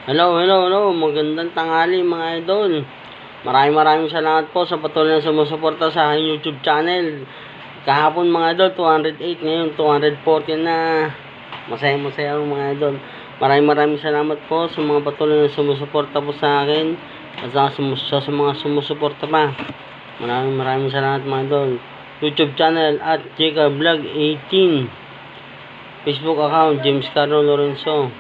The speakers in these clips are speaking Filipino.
Hello. Magandang tanghali mga idol. Maraming salamat po sa patuloy na sumusuporta sa aking YouTube channel. Kahapon mga idol, 208, ngayon 214 na. Masaya mga idol. Maraming salamat po sa mga patuloy na sumusuporta po sa akin at sa mga sumusuporta pa. Maraming salamat mga idol. YouTube channel at Jeka Vlog 18. Facebook account James Carlo Lorenzo.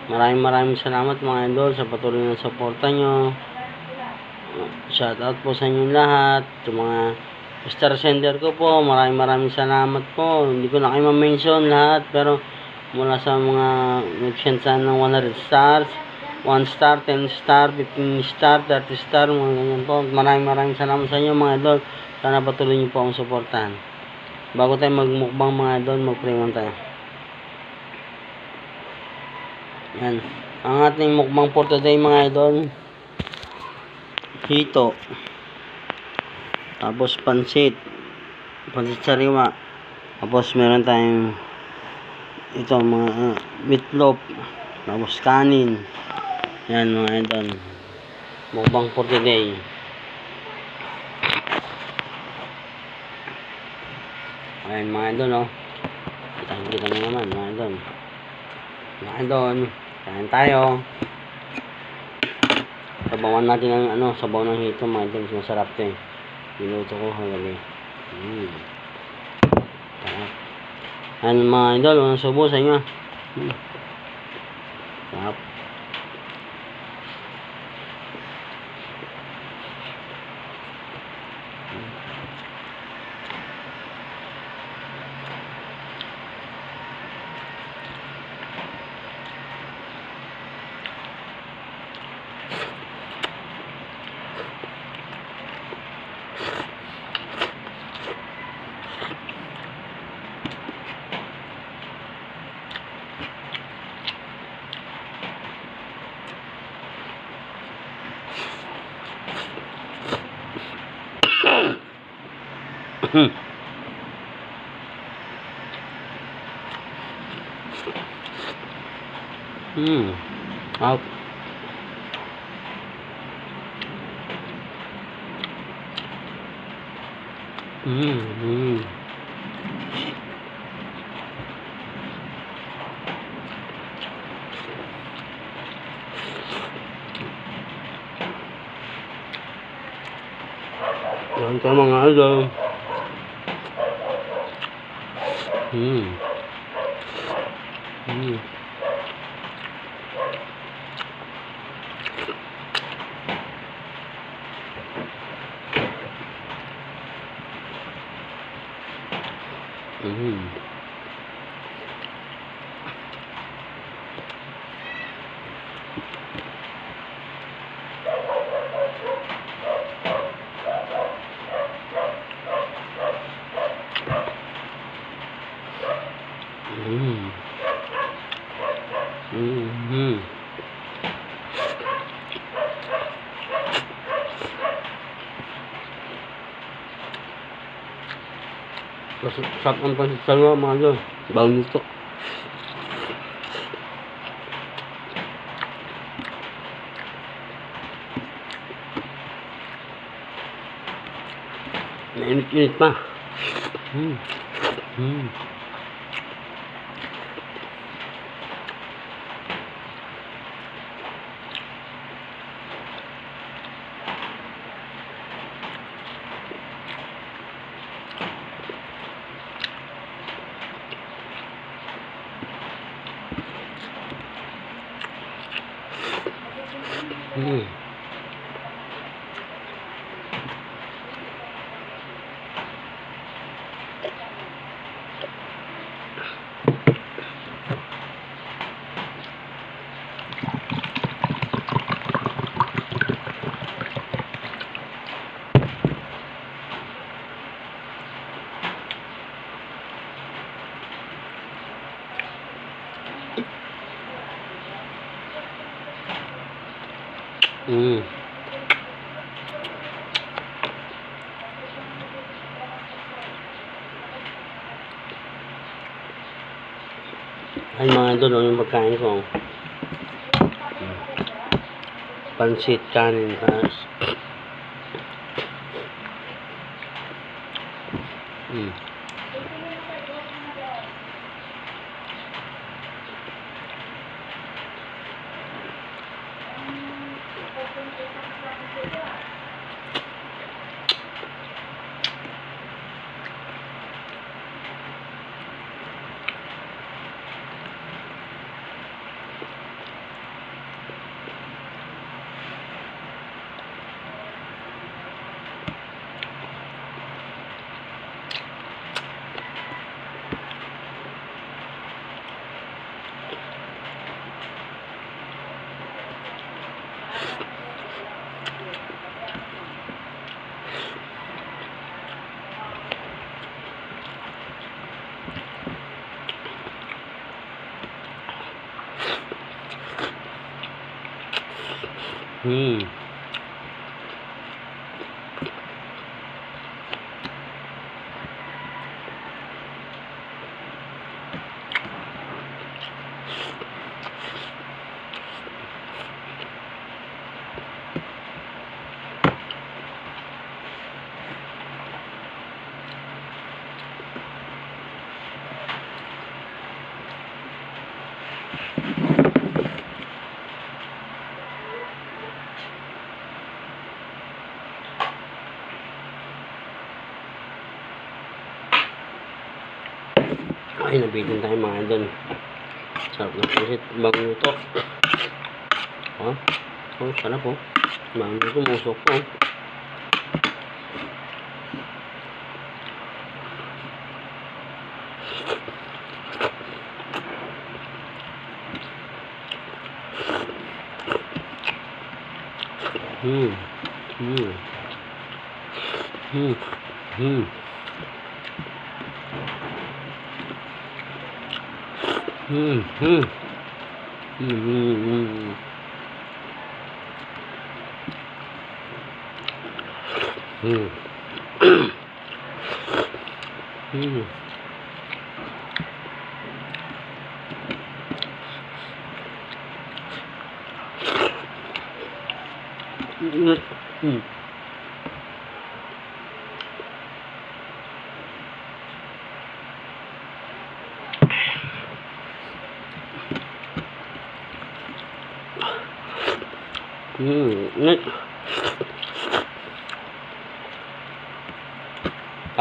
Maraming salamat mga idol sa patuloy na suporta nyo. Shout out po sa inyo lahat. Sa mga star sender ko po, maraming salamat po. Hindi ko na kayo ma-mention lahat, pero mula sa mga nag-send sa ng 100 stars, 1 star, 10 star, 15 star, 30 star, mga ganyan po. Maraming salamat sa inyo mga idol. Sana patuloy nyo po akong suportahan. Bago tayo magmukbang mga idol, mag-pray muna tayo. Yan. Ang ating mukbang for today mga idol, hito, tapos pansit sariwa, tapos meron tayong ito mga meatloaf, tapos kanin. Yan mga idol, mukbang for today. Ayan mga idol, oh. Kita mo naman mga idol. Kain tayo. Sabawan natin ang sabaw ng hito mga idol. Masarap to eh. Niluto ko kagabi. Sarap. Ayan mga idol, unang subo sa inyo. Sarap. Out. Yan ka mga idol. Sarap ang pansit sariwa mga idol. Bago nito. Mainit pa. Ay mga idol, yung pagkain ko. pansit kanin. Tapos, ay, nabitin tayo mga idol. Sarap na pansit. Bagong luto. Oh, sarap po. Bagong luto, musok po.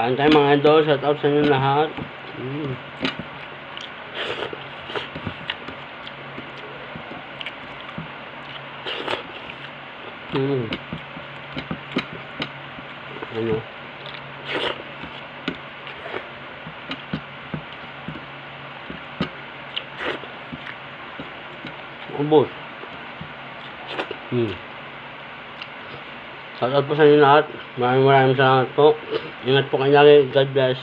Kain tayo mga idol. Shout out sa inyo lahat. Ano? Ubos. Shout out po sa inyo lahat. Maraming salamat po. Ingat po kayo lagi. God bless.